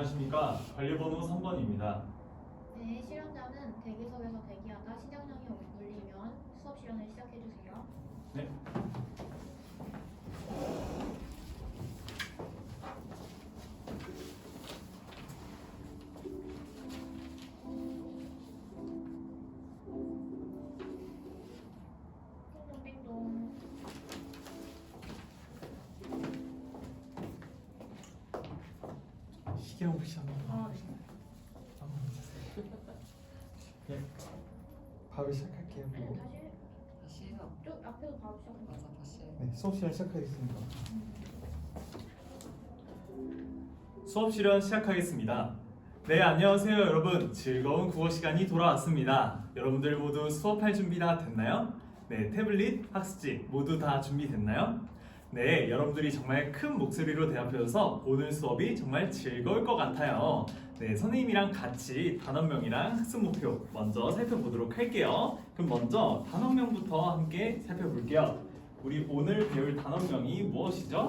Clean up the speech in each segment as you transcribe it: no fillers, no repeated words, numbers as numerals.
안녕하십니까. 관리번호 3번입니다. 네, 실현자는 대기석에서 대기하다 신장량이 울리면 수업 실현을 시작해주세요. 네. 띵동띵동. 시계 혹시 한번 네. 한번 해주세요. 네. 바로 시작할게요. 네, 다시 다시 해서 쭉 앞에도 바로 시작해요. 맞아 다시 해. 네, 수업 시간 시작하겠습니다. 수업 실현 시작하겠습니다. 네, 안녕하세요 여러분. 즐거운 국어 시간이 돌아왔습니다. 여러분들 모두 수업할 준비 다 됐나요? 네, 태블릿, 학습지 모두 다 준비됐나요? 네, 여러분들이 정말 큰 목소리로 대답해줘서 오늘 수업이 정말 즐거울 것 같아요. 네, 선생님이랑 같이 단원명이랑 학습 목표 먼저 살펴보도록 할게요. 그럼 먼저 단원명부터 함께 살펴볼게요. 우리 오늘 배울 단원명이 무엇이죠?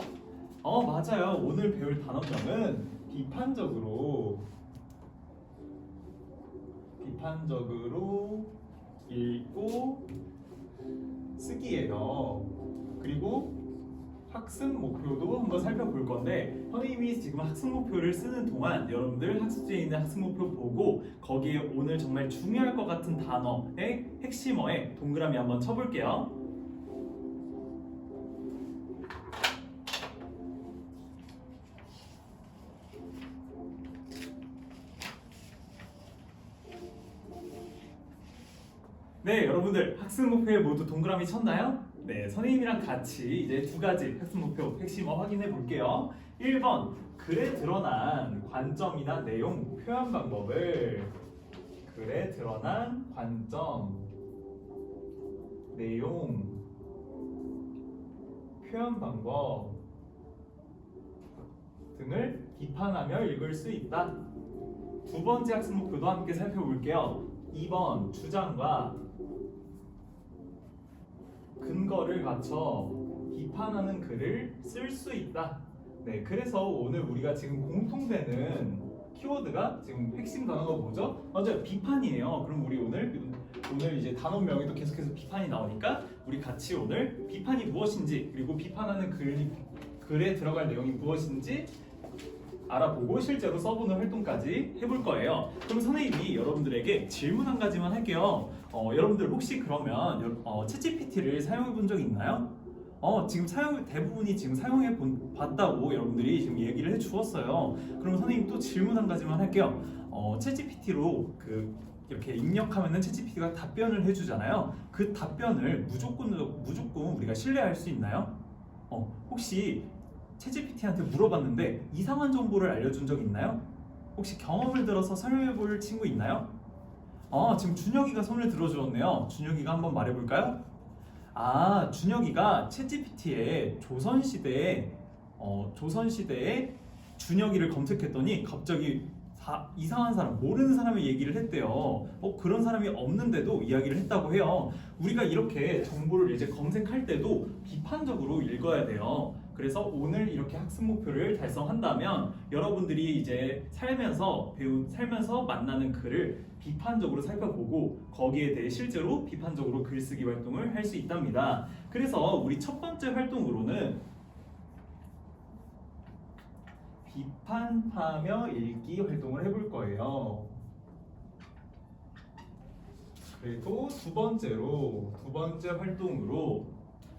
맞아요. 오늘 배울 단원명은 비판적으로 읽고 쓰기예요. 그리고 학습 목표도 한번 살펴볼 건데 선생님이 지금 학습 목표를 쓰는 동안 여러분들 학습지에 있는 학습 목표 보고 거기에 오늘 정말 중요할 것 같은 단어의 핵심어에 동그라미 한번 쳐볼게요. 네, 여러분들 학습 목표에 모두 동그라미 쳤나요? 네, 선생님이랑 같이 이제 두 가지 학습 목표 핵심어 확인해 볼게요. 1번, 글에 드러난 관점이나 내용 표현 방법을 글에 드러난 관점, 내용, 표현 방법 등을 비판하며 읽을 수 있다. 두 번째 학습 목표도 함께 살펴볼게요. 2번, 주장과 근거를 갖춰 비판하는 글을 쓸 수 있다. 네, 그래서 오늘 우리가 지금 공통되는 키워드가 지금 핵심 단어가 뭐죠? 맞아요, 비판이에요. 그럼 우리 오늘 이제 단원명에도 계속해서 비판이 나오니까 우리 같이 오늘 비판이 무엇인지 그리고 비판하는 글에 들어갈 내용이 무엇인지 알아보고 실제로 써보는 활동까지 해볼 거예요. 그럼 선생님이 여러분들에게 질문 한 가지만 할게요. 여러분들 혹시 그러면 챗GPT를 사용해 본 적이 있나요? 지금 대부분이 지금 사용해 봤다고 여러분들이 지금 얘기를 해 주었어요. 그럼 선생님 또 질문 한 가지만 할게요. 챗GPT로 이렇게 입력하면은 챗GPT가 답변을 해주잖아요. 그 답변을 무조건 우리가 신뢰할 수 있나요? 혹시 챗GPT한테 물어봤는데 이상한 정보를 알려준 적 있나요? 혹시 경험을 들어서 설명해 볼 친구 있나요? 지금 준혁이가 손을 들어주었네요. 준혁이가 한번 말해볼까요? 준혁이가 챗GPT에 조선시대에 준혁이를 검색했더니 갑자기 이상한 사람, 모르는 사람의 얘기를 했대요. 그런 사람이 없는데도 이야기를 했다고 해요. 우리가 이렇게 정보를 이제 검색할 때도 비판적으로 읽어야 돼요. 그래서 오늘 이렇게 학습 목표를 달성한다면 여러분들이 이제 살면서 만나는 글을 비판적으로 살펴보고 거기에 대해 실제로 비판적으로 글쓰기 활동을 할 수 있답니다. 그래서 우리 첫 번째 활동으로는 비판하며 읽기 활동을 해볼 거예요. 그리고 두 번째 활동으로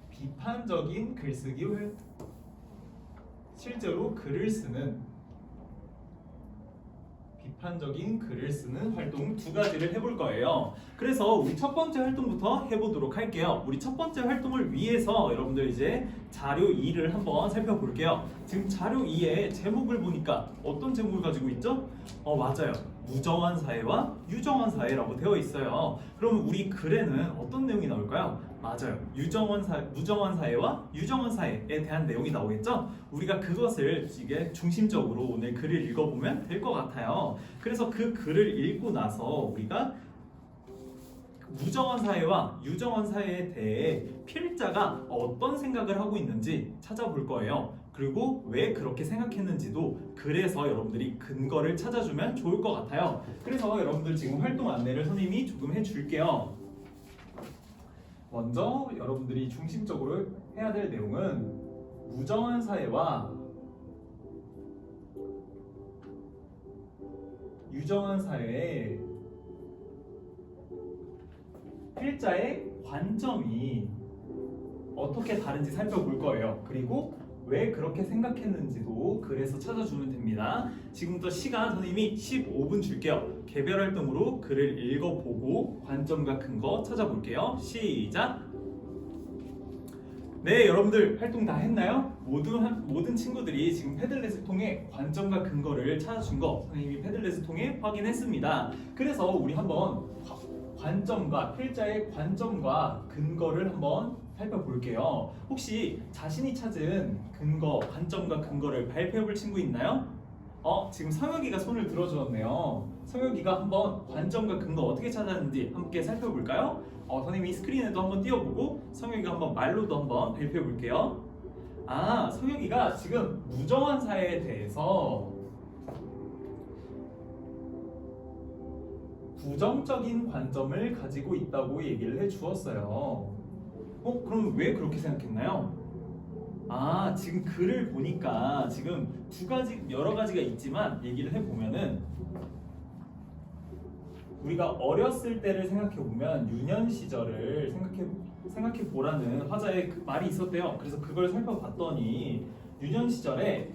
비판적인 글쓰기 실제로 비판적인 글을 쓰는 활동 두 가지를 해볼 거예요. 그래서 우리 첫 번째 활동부터 해보도록 할게요. 우리 첫 번째 활동을 위해서 여러분들 이제 자료 2를 한번 살펴볼게요. 지금 자료 2의 제목을 보니까 어떤 제목을 가지고 있죠? 맞아요. 무정한 사회와 유정한 사회라고 되어 있어요. 그럼 우리 글에는 어떤 내용이 나올까요? 맞아요. 무정한 사회와 유정한 사회에 대한 내용이 나오겠죠? 우리가 그것을 이게 중심적으로 오늘 글을 읽어보면 될 것 같아요. 그래서 그 글을 읽고 나서 우리가 무정한 사회와 유정한 사회에 대해 필자가 어떤 생각을 하고 있는지 찾아볼 거예요. 그리고 왜 그렇게 생각했는지도 그래서 여러분들이 근거를 찾아주면 좋을 것 같아요. 그래서 여러분들 지금 활동 안내를 선생님이 조금 해줄게요. 먼저 여러분들이 중심적으로 해야 될 내용은 무정한 사회와 유정한 사회의 필자의 관점이 어떻게 다른지 살펴볼 거예요. 그리고 왜 그렇게 생각했는지도 그래서 찾아주면 됩니다. 지금부터 시간 선생님이 15분 줄게요. 개별 활동으로 글을 읽어보고 관점과 근거 찾아볼게요. 시작! 네, 여러분들 활동 다 했나요? 모든 친구들이 지금 패들렛을 통해 관점과 근거를 찾아준 거 선생님이 패들렛을 통해 확인했습니다. 그래서 우리 한번 관점과 필자의 관점과 근거를 한번 살펴볼게요. 혹시 자신이 찾은 근거, 관점과 근거를 발표해볼 친구 있나요? 지금 성혁이가 손을 들어주었네요. 성혁이가 한번 관점과 근거 어떻게 찾았는지 함께 살펴볼까요? 선생님이 스크린에도 한번 띄워보고 성혁이가 한번 말로도 한번 발표해볼게요. 성혁이가 지금 무정한 사회에 대해서 부정적인 관점을 가지고 있다고 얘기를 해주었어요. 그럼 왜 그렇게 생각했나요? 지금 글을 보니까 지금 여러 가지가 있지만 얘기를 해보면은 우리가 어렸을 때를 생각해보면 유년 시절을 생각해보라는 화자의 말이 있었대요. 그래서 그걸 살펴봤더니 유년 시절에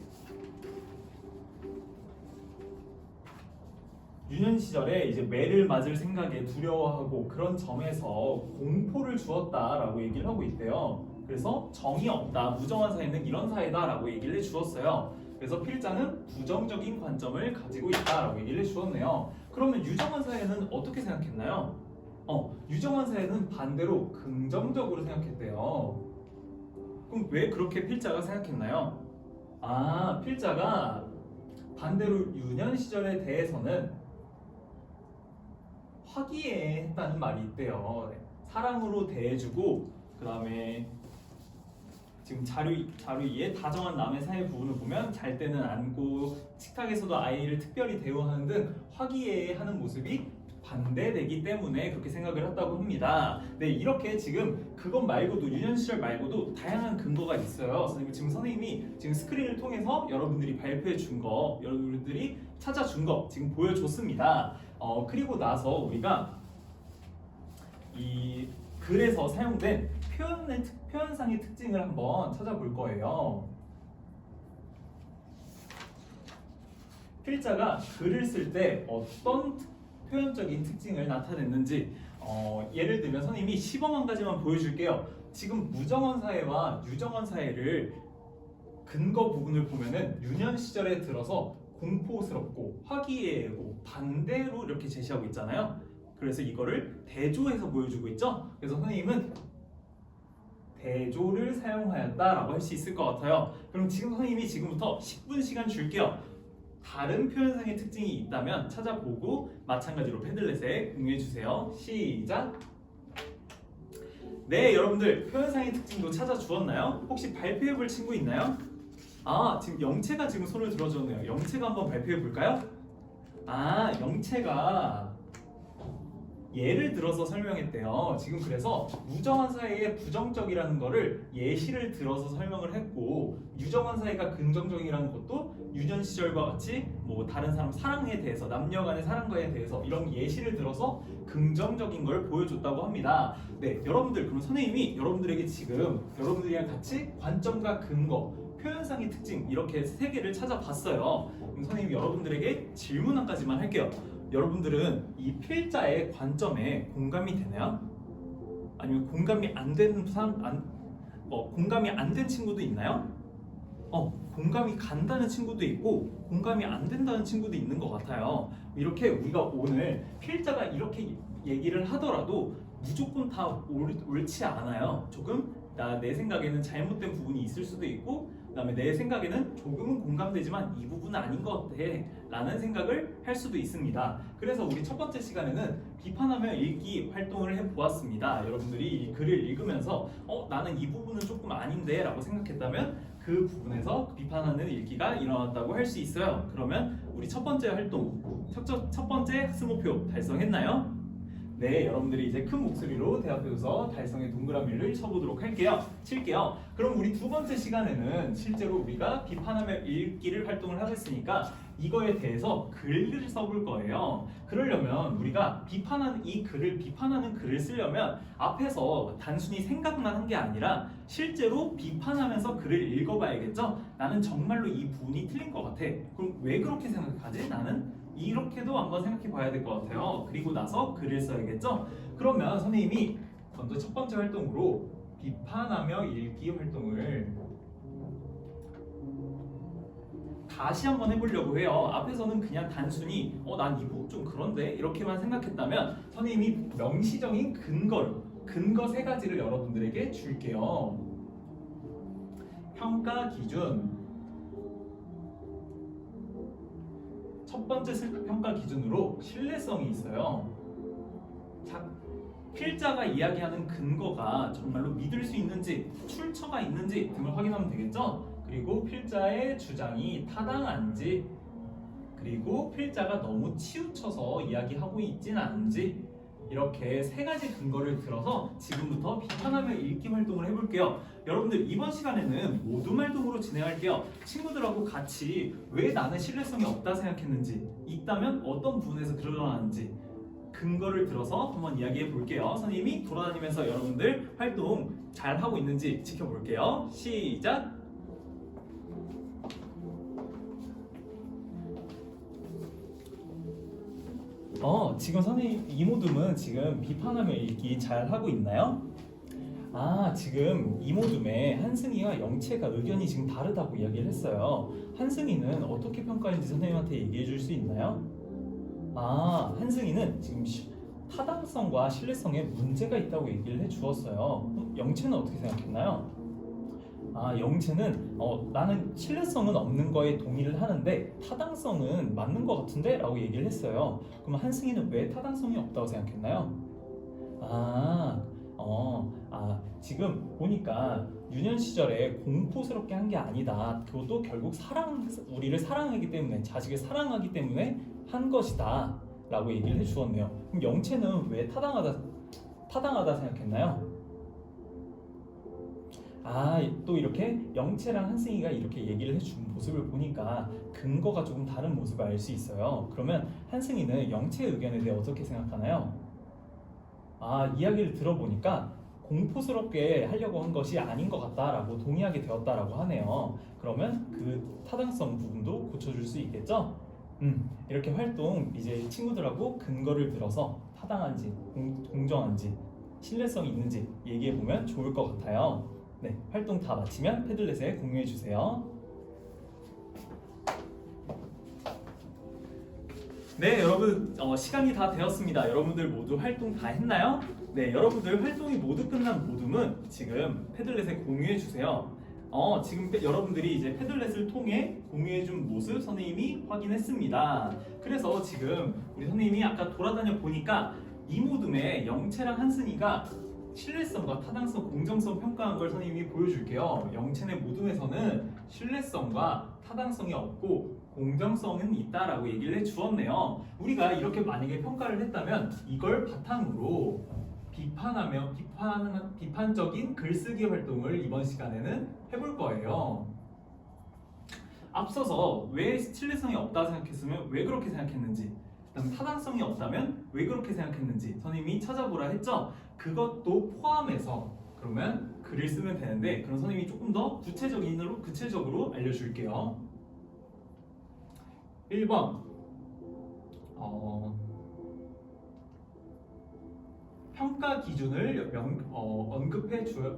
이제 매를 맞을 생각에 두려워하고 그런 점에서 공포를 주었다라고 얘기를 하고 있대요. 그래서 정이 없다, 무정한 사회는 이런 사회다라고 얘기를 해주었어요. 그래서 필자는 부정적인 관점을 가지고 있다라고 얘기를 해주었네요. 그러면 유정한 사회는 어떻게 생각했나요? 유정한 사회는 반대로 긍정적으로 생각했대요. 그럼 왜 그렇게 필자가 생각했나요? 필자가 반대로 유년 시절에 대해서는 화기애애했다는 말이 있대요. 사랑으로 대해주고 그 다음에 지금 자료 2에 다정한 남의 사회 부분을 보면 잘 때는 안고 식탁에서도 아이를 특별히 대우하는 등 화기애애하는 모습이 반대되기 때문에 그렇게 생각을 했다고 합니다. 네, 이렇게 지금 그것 말고도 유년 시절 말고도 다양한 근거가 있어요. 지금 선생님이 지금 스크린을 통해서 여러분들이 발표해 준 거, 여러분들이 찾아준 거 지금 보여줬습니다. 그리고 나서 우리가 이 글에서 사용된 표현상의 특징을 한번 찾아볼 거예요. 필자가 글을 쓸 때 어떤 표현적인 특징을 나타냈는지 예를 들면 선생님이 시범 한 가지만 보여줄게요. 지금 무정한 사회와 유정한 사회를 근거 부분을 보면은 유년 시절에 들어서 공포스럽고 화기애애고 반대로 이렇게 제시하고 있잖아요. 그래서 이거를 대조해서 보여주고 있죠. 그래서 선생님은 대조를 사용하였다라고 할 수 있을 것 같아요. 그럼 지금 선생님이 지금부터 10분 시간 줄게요. 다른 표현상의 특징이 있다면 찾아보고 마찬가지로 패들렛에 공유해주세요. 시작! 네, 여러분들 표현상의 특징도 찾아주었나요? 혹시 발표해볼 친구 있나요? 지금 영채가 지금 손을 들어줬네요. 영채가 한번 발표해볼까요? 영채가 예를 들어서 설명했대요. 지금 그래서 무정한 사회의 부정적이라는 거를 예시를 들어서 설명을 했고 유정한 사회가 긍정적이라는 것도 유년 시절과 같이 뭐 다른 사람 사랑에 대해서 남녀 간의 사랑과에 대해서 이런 예시를 들어서 긍정적인 걸 보여줬다고 합니다. 네, 여러분들 그럼 선생님이 여러분들에게 지금 여러분들이랑 같이 관점과 근거, 표현상의 특징 이렇게 세 개를 찾아봤어요. 그럼 선생님이 여러분들에게 질문 한 가지만 할게요. 여러분들은 이 필자의 관점에 공감이 되나요? 아니면 공감이 안 되는 공감이 안 된 친구도 있나요? 공감이 간다는 친구도 있고 공감이 안 된다는 친구도 있는 것 같아요. 이렇게 우리가 오늘 필자가 이렇게 얘기를 하더라도 무조건 다 옳지 않아요. 조금 내 생각에는 잘못된 부분이 있을 수도 있고 그다음에 내 생각에는 조금은 공감되지만 이 부분은 아닌 것 같아 라는 생각을 할 수도 있습니다. 그래서 우리 첫 번째 시간에는 비판하며 읽기 활동을 해보았습니다. 여러분들이 이 글을 읽으면서 나는 이 부분은 조금 아닌데 라고 생각했다면 그 부분에서 비판하는 읽기가 일어났다고 할 수 있어요. 그러면 우리 첫 번째 활동, 첫 번째 학습 목표 달성했나요? 네, 여러분들이 이제 큰 목소리로 대답해서 달성의 동그라미를 쳐보도록 칠게요. 그럼 우리 두 번째 시간에는 실제로 우리가 비판하며 읽기를 활동을 하겠으니까 이거에 대해서 글을 써볼 거예요. 그러려면 우리가 비판하는 글을 쓰려면 앞에서 단순히 생각만 한 게 아니라 실제로 비판하면서 글을 읽어봐야겠죠? 나는 정말로 이 부분이 틀린 것 같아. 그럼 왜 그렇게 생각하지? 나는 이렇게도 한번 생각해 봐야 될 것 같아요. 그리고 나서 글을 써야겠죠? 그러면 선생님이 먼저 첫 번째 활동으로 비판하며 읽기 활동을 다시 한번 해보려고 해요. 앞에서는 그냥 단순히 난 이 부분 좀 그런데 이렇게만 생각했다면 선생님이 명시적인 근거 세 가지를 여러분들에게 줄게요. 평가 기준. 첫 번째 평가 기준으로 신뢰성이 있어요. 필자가 이야기하는 근거가 정말로 믿을 수 있는지, 출처가 있는지 등을 확인하면 되겠죠? 그리고 필자의 주장이 타당한지, 그리고 필자가 너무 치우쳐서 이야기하고 있진 않은지, 이렇게 세 가지 근거를 들어서 지금부터 비판하며 읽기 활동을 해볼게요. 여러분들 이번 시간에는 모둠 활동으로 진행할게요. 친구들하고 같이 왜 나는 신뢰성이 없다 생각했는지, 있다면 어떤 부분에서 드러나는지 근거를 들어서 한번 이야기해 볼게요. 선생님이 돌아다니면서 여러분들 활동 잘 하고 있는지 지켜볼게요. 시작! 지금 선생님 이모둠은 지금 비판하며 읽기 잘 하고 있나요? 지금 이모둠에 한승이와 영채가 의견이 지금 다르다고 이야기를 했어요. 한승이는 어떻게 평가했는지 선생님한테 얘기해 줄 수 있나요? 한승이는 지금 타당성과 신뢰성에 문제가 있다고 얘기를 해 주었어요. 영채는 어떻게 생각했나요? 영채는 나는 신뢰성은 없는 거에 동의를 하는데 타당성은 맞는 것 같은데? 라고 얘기를 했어요. 그럼 한승이는 왜 타당성이 없다고 생각했나요? 지금 보니까 유년 시절에 공포스럽게 한 게 아니다. 그것도 결국 우리를 사랑하기 때문에, 자식을 사랑하기 때문에 한 것이다 라고 얘기를 해 주었네요. 그럼 영채는 왜 타당하다 생각했나요? 또 이렇게 영채랑 한승이가 이렇게 얘기를 해준 모습을 보니까 근거가 조금 다른 모습을 알 수 있어요. 그러면 한승이는 영채의 의견에 대해 어떻게 생각하나요? 이야기를 들어보니까 공포스럽게 하려고 한 것이 아닌 것 같다라고 동의하게 되었다라고 하네요. 그러면 그 타당성 부분도 고쳐줄 수 있겠죠? 이렇게 활동 이제 친구들하고 근거를 들어서 타당한지 공정한지 신뢰성이 있는지 얘기해 보면 좋을 것 같아요. 네, 활동 다 마치면 패들렛에 공유해 주세요. 네, 여러분 시간이 다 되었습니다. 여러분들 모두 활동 다 했나요? 네, 여러분들 활동이 모두 끝난 모둠은 지금 패들렛에 공유해 주세요. 지금 여러분들이 이제 패들렛을 통해 공유해준 모습 선생님이 확인했습니다. 그래서 지금 우리 선생님이 아까 돌아다녀 보니까 이 모둠에 영채랑 한승이가 신뢰성과 타당성, 공정성 평가한 걸 선생님이 보여줄게요. 영채의 모둠에서는 신뢰성과 타당성이 없고 공정성은 있다라고 얘기를 해주었네요. 우리가 이렇게 만약에 평가를 했다면 이걸 바탕으로 비판적인 글쓰기 활동을 이번 시간에는 해볼 거예요. 앞서서 왜 신뢰성이 없다 생각했으면 왜 그렇게 생각했는지, 그다음 타당성이 없다면 왜 그렇게 생각했는지 선생님이 찾아보라 했죠. 그것도 포함해서 그러면 글을 쓰면 되는데, 그럼 선생님이 조금 더 구체적으로 알려줄게요. 1번 평가 기준을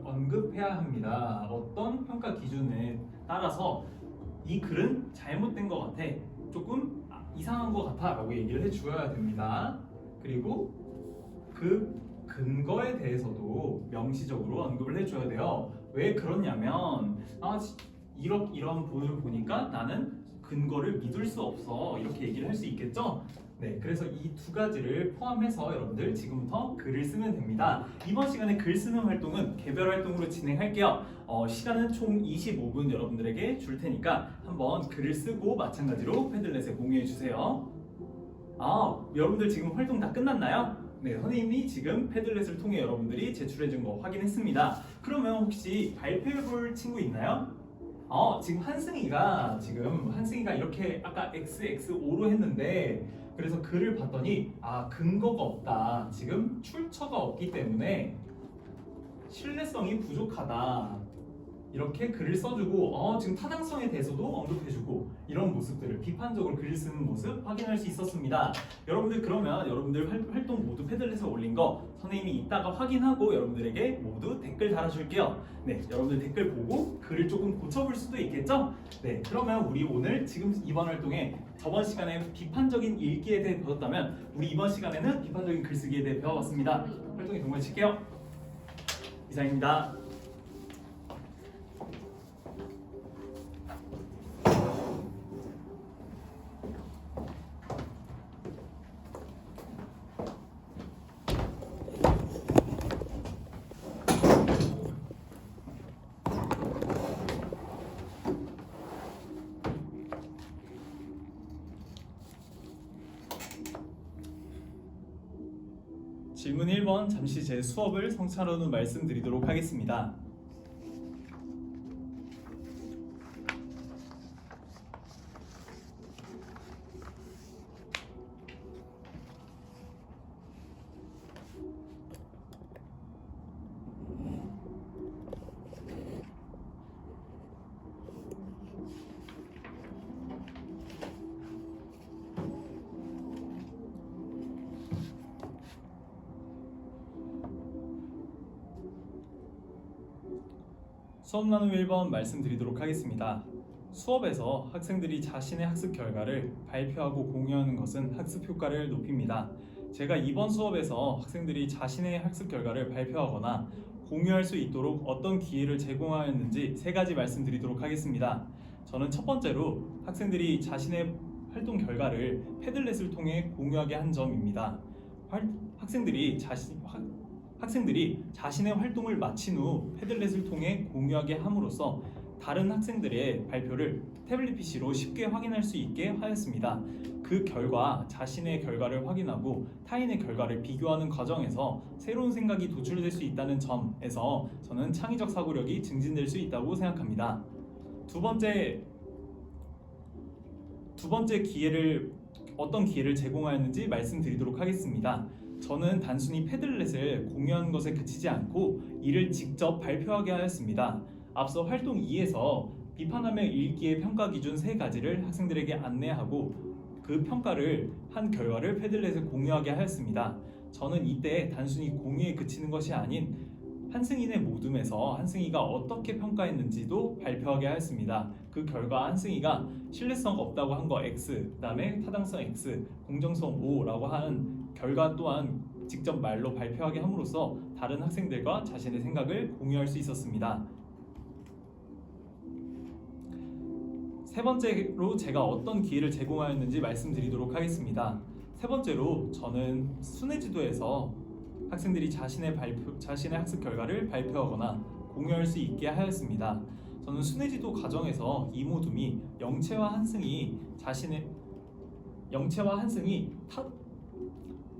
언급해야 합니다. 어떤 평가 기준에 따라서 이 글은 잘못된 것 같아, 조금 이상한 것 같아 라고 얘기를 해주어야 됩니다. 그리고 그 근거에 대해서도 명시적으로 언급을 해줘야 돼요. 왜 그러냐면 이런 본을 보니까 나는 근거를 믿을 수 없어 이렇게 얘기를 할 수 있겠죠? 네, 그래서 이 두 가지를 포함해서 여러분들 지금부터 글을 쓰면 됩니다. 이번 시간에 글 쓰는 활동은 개별 활동으로 진행할게요. 시간은 총 25분 여러분들에게 줄 테니까 한번 글을 쓰고 마찬가지로 패들렛에 공유해 주세요. 여러분들 지금 활동 다 끝났나요? 네, 선생님이 지금 패들렛을 통해 여러분들이 제출해 준 거 확인했습니다. 그러면 혹시 발표해 볼 친구 있나요? 지금 한승이가 이렇게 아까 XXO로 했는데 그래서 글을 봤더니 근거가 없다. 지금 출처가 없기 때문에 신뢰성이 부족하다. 이렇게 글을 써주고 지금 타당성에 대해서도 언급해주고 이런 모습들을 비판적으로 글을 쓰는 모습 확인할 수 있었습니다. 여러분들 그러면 여러분들 활동 모두 패들렛에 올린 거 선생님이 이따가 확인하고 여러분들에게 모두 댓글 달아줄게요. 네, 여러분들 댓글 보고 글을 조금 고쳐볼 수도 있겠죠? 네, 그러면 우리 오늘 지금 이번 활동에 저번 시간에 비판적인 읽기에 대해 배웠다면 우리 이번 시간에는 비판적인 글쓰기에 대해 배워봤습니다. 활동에 동반 칠게요. 이상입니다. 질문 1번 잠시 제 수업을 성찰한 후 말씀드리도록 하겠습니다. 수업 나눔 1번 말씀드리도록 하겠습니다. 수업에서 학생들이 자신의 학습 결과를 발표하고 공유하는 것은 학습 효과를 높입니다. 제가 이번 수업에서 학생들이 자신의 학습 결과를 발표하거나 공유할 수 있도록 어떤 기회를 제공하였는지 세 가지 말씀드리도록 하겠습니다. 저는 첫 번째로 학생들이 자신의 활동 결과를 패들렛을 통해 공유하게 한 점입니다. 학생들이 자신의 활동을 마친 후 패들렛을 통해 공유하게 함으로써 다른 학생들의 발표를 태블릿 PC로 쉽게 확인할 수 있게 하였습니다. 그 결과 자신의 결과를 확인하고 타인의 결과를 비교하는 과정에서 새로운 생각이 도출될 수 있다는 점에서 저는 창의적 사고력이 증진될 수 있다고 생각합니다. 두 번째 어떤 기회를 제공하였는지 말씀드리도록 하겠습니다. 저는 단순히 패들렛을 공유하는 것에 그치지 않고 이를 직접 발표하게 하였습니다. 앞서 활동 2에서 비판하며 읽기의 평가 기준 3가지를 학생들에게 안내하고 그 평가를 한 결과를 패들렛에 공유하게 하였습니다. 저는 이때 단순히 공유에 그치는 것이 아닌 한승인의 모둠에서 한승이가 어떻게 평가했는지도 발표하게 하였습니다. 그 결과 한승이가 신뢰성 없다고 한 거 X, 그 다음에 타당성 X, 공정성 O라고 하는 결과 또한 직접 말로 발표하게 함으로써 다른 학생들과 자신의 생각을 공유할 수 있었습니다. 세 번째로 제가 어떤 기회를 제공하였는지 말씀드리도록 하겠습니다. 세 번째로 저는 순회지도에서 학생들이 자신의 학습 결과를 발표하거나 공유할 수 있게 하였습니다. 저는 순회지도 과정에서 이모둠이 영채와 한승이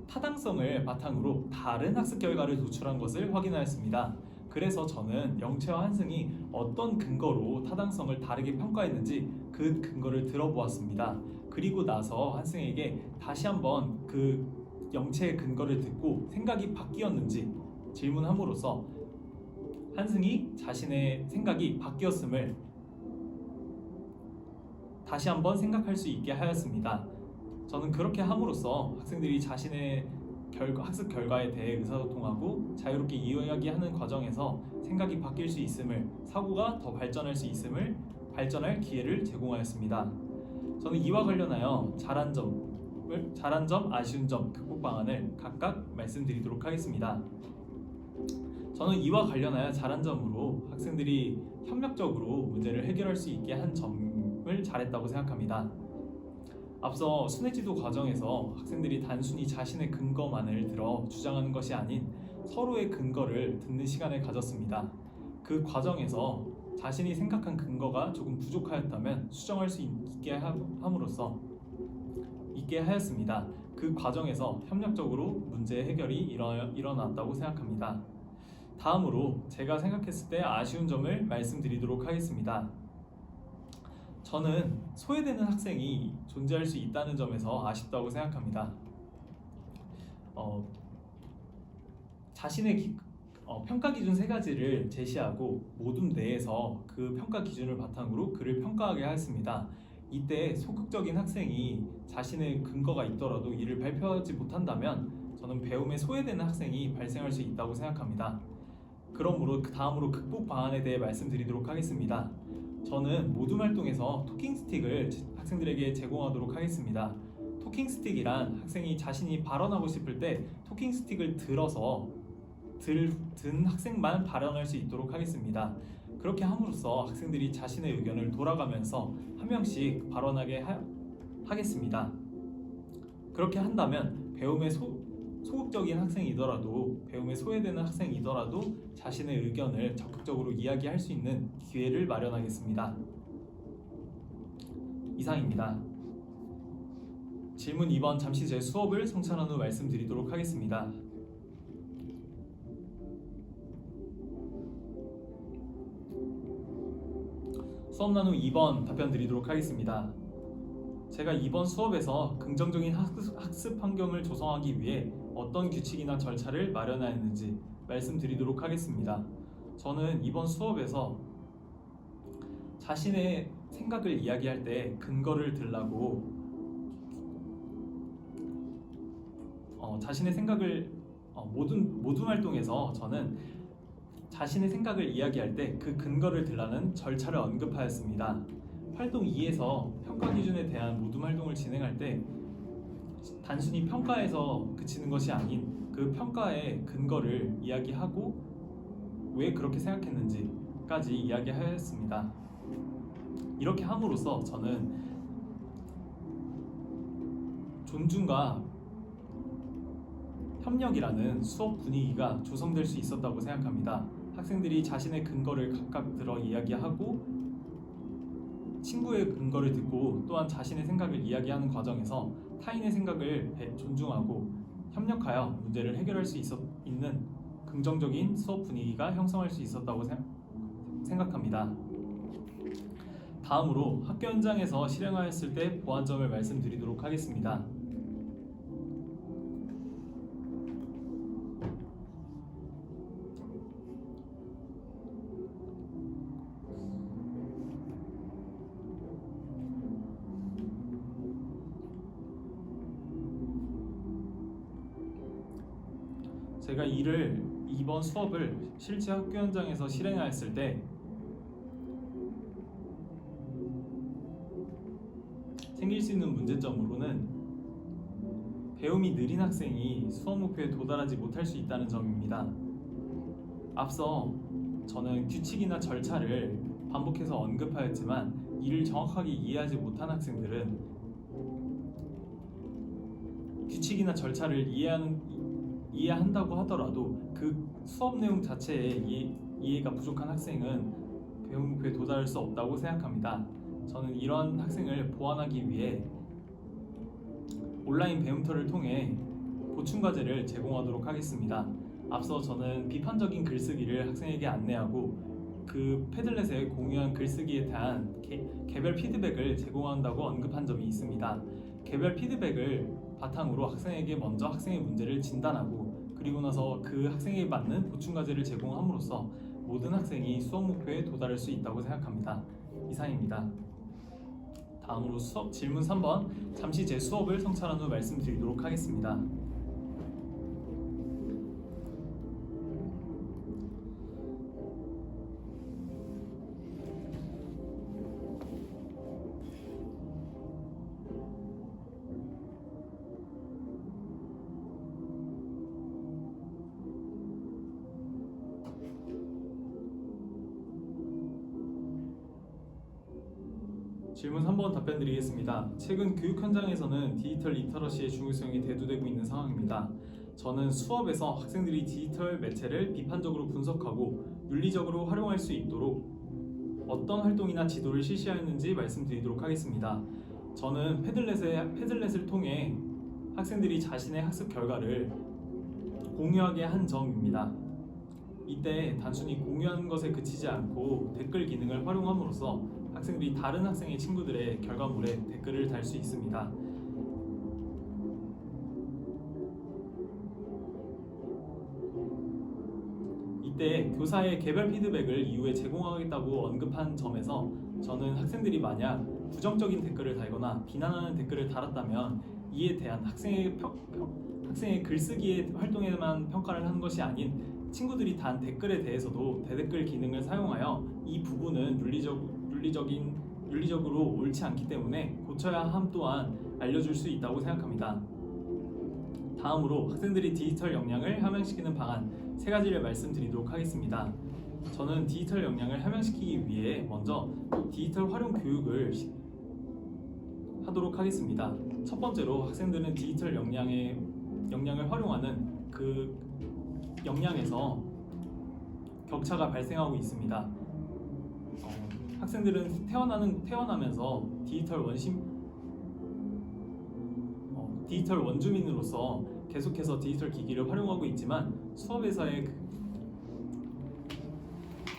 타당성을 바탕으로 다른 학습 결과를 도출한 것을 확인하였습니다. 그래서 저는 영채와 한승이 어떤 근거로 타당성을 다르게 평가했는지 그 근거를 들어보았습니다. 그리고 나서 한승에게 다시 한번 그 영채의 근거를 듣고 생각이 바뀌었는지 질문함으로써 한승이 자신의 생각이 바뀌었음을 다시 한번 생각할 수 있게 하였습니다. 저는 그렇게 함으로써 학생들이 자신의 학습 결과에 대해 의사소통하고 자유롭게 이야기하는 과정에서 생각이 바뀔 수 있음을, 사고가 더 발전할 수 있음을 발전할 기회를 제공하였습니다. 저는 이와 관련하여 잘한 점, 아쉬운 점, 극복 방안을 각각 말씀드리도록 하겠습니다. 저는 이와 관련하여 잘한 점으로 학생들이 협력적으로 문제를 해결할 수 있게 한 점을 잘했다고 생각합니다. 앞서 순회지도 과정에서 학생들이 단순히 자신의 근거만을 들어 주장하는 것이 아닌 서로의 근거를 듣는 시간을 가졌습니다. 그 과정에서 자신이 생각한 근거가 조금 부족하였다면 수정할 수 있게 함으로써 있게 하였습니다. 그 과정에서 협력적으로 문제 해결이 일어났다고 생각합니다. 다음으로 제가 생각했을 때 아쉬운 점을 말씀드리도록 하겠습니다. 저는 소외되는 학생이 존재할 수 있다는 점에서 아쉽다고 생각합니다. 자신의 평가 기준 세 가지를 제시하고 모둠 내에서 그 평가 기준을 바탕으로 그를 평가하게 하였습니다. 이때 소극적인 학생이 자신의 근거가 있더라도 이를 발표하지 못한다면 저는 배움에 소외되는 학생이 발생할 수 있다고 생각합니다. 그러므로 다음으로 극복 방안에 대해 말씀드리도록 하겠습니다. 저는 모둠 활동에서 토킹 스틱을 학생들에게 제공하도록 하겠습니다. 토킹 스틱이란 학생이 자신이 발언하고 싶을 때 토킹 스틱을 들어서 든 학생만 발언할 수 있도록 하겠습니다. 그렇게 함으로써 학생들이 자신의 의견을 돌아가면서 한 명씩 발언하게 하겠습니다. 그렇게 한다면 배움에 소극적인 학생이더라도 배움에 소외되는 학생이더라도 자신의 의견을 적극적으로 이야기할 수 있는 기회를 마련하겠습니다. 이상입니다. 질문 2번 잠시 제 수업을 성찰한 후 말씀드리도록 하겠습니다. 수업 나누 2번 답변 드리도록 하겠습니다. 제가 이번 수업에서 긍정적인 학습 환경을 조성하기 위해 어떤 규칙이나 절차를 마련하였는지 말씀드리도록 하겠습니다. 저는 이번 수업에서 자신의 생각을 이야기할 때 근거를 들라고 자신의 생각을 모든 활동에서 저는 자신의 생각을 이야기할 때 그 근거를 들라는 절차를 언급하였습니다. 활동 2에서 평가 기준에 대한 모둠 활동을 진행할 때 단순히 평가에서 그치는 것이 아닌 그 평가의 근거를 이야기하고 왜 그렇게 생각했는지까지 이야기하였습니다. 이렇게 함으로써 저는 존중과 협력이라는 수업 분위기가 조성될 수 있었다고 생각합니다. 학생들이 자신의 근거를 각각 들어 이야기하고 친구의 근거를 듣고 또한 자신의 생각을 이야기하는 과정에서 타인의 생각을 존중하고 협력하여 문제를 해결할 수 있는 긍정적인 수업 분위기가 형성할 수 있었다고 생각합니다. 다음으로 학교 현장에서 실행하였을 때 보완점을 말씀드리도록 하겠습니다. 제가 이번 수업을 실제 학교 현장에서 실행하였을 때 생길 수 있는 문제점으로는 배움이 느린 학생이 수업 목표에 도달하지 못할 수 있다는 점입니다. 앞서 저는 규칙이나 절차를 반복해서 언급하였지만 이를 정확하게 이해하지 못한 학생들은 규칙이나 절차를 이해한다고 하더라도 그 수업 내용 자체에 이해가 부족한 학생은 배움 목표에 도달할 수 없다고 생각합니다. 저는 이런 학생을 보완하기 위해 온라인 배움터를 통해 보충과제를 제공하도록 하겠습니다. 앞서 저는 비판적인 글쓰기를 학생에게 안내하고 그 패들렛에 공유한 글쓰기에 대한 개별 피드백을 제공한다고 언급한 점이 있습니다. 개별 피드백을 바탕으로 학생에게 먼저 학생의 문제를 진단하고 그리고 나서 그 학생에 맞는 보충과제를 제공함으로써 모든 학생이 수업 목표에 도달할 수 있다고 생각합니다. 이상입니다. 다음으로 수업 질문 3번 잠시 제 수업을 성찰한 후 말씀드리도록 하겠습니다. 질문 3번 답변 드리겠습니다. 최근 교육 현장에서는 디지털 리터러시의 중요성이 대두되고 있는 상황입니다. 저는 수업에서 학생들이 디지털 매체를 비판적으로 분석하고 윤리적으로 활용할 수 있도록 어떤 활동이나 지도를 실시하였는지 말씀드리도록 하겠습니다. 저는 패들렛을 통해 학생들이 자신의 학습 결과를 공유하게 한 점입니다. 이때 단순히 공유하는 것에 그치지 않고 댓글 기능을 활용함으로써 학생들이 다른 학생의 친구들의 결과물에 댓글을 달 수 있습니다. 이때 교사의 개별 피드백을 이후에 제공하겠다고 언급한 점에서 저는 학생들이 만약 부정적인 댓글을 달거나 비난하는 댓글을 달았다면 이에 대한 학생의 글쓰기의 활동에만 평가를 하는 것이 아닌 친구들이 단 댓글에 대해서도 대댓글 기능을 사용하여 이 부분은 윤리적으로 옳지 않기 때문에 고쳐야 함 또한 알려줄 수 있다고 생각합니다. 다음으로 학생들이 디지털 역량을 함양시키는 방안 3가지를 말씀드리도록 하겠습니다. 저는 디지털 역량을 함양시키기 위해 먼저 디지털 활용 교육을 하도록 하겠습니다. 첫 번째로 학생들은 디지털 역량을 활용하는 그 역량에서 격차가 발생하고 있습니다. 학생들은 태어나면서 디지털 원주민으로서 계속해서 디지털 기기를 활용하고 있지만 수업에서의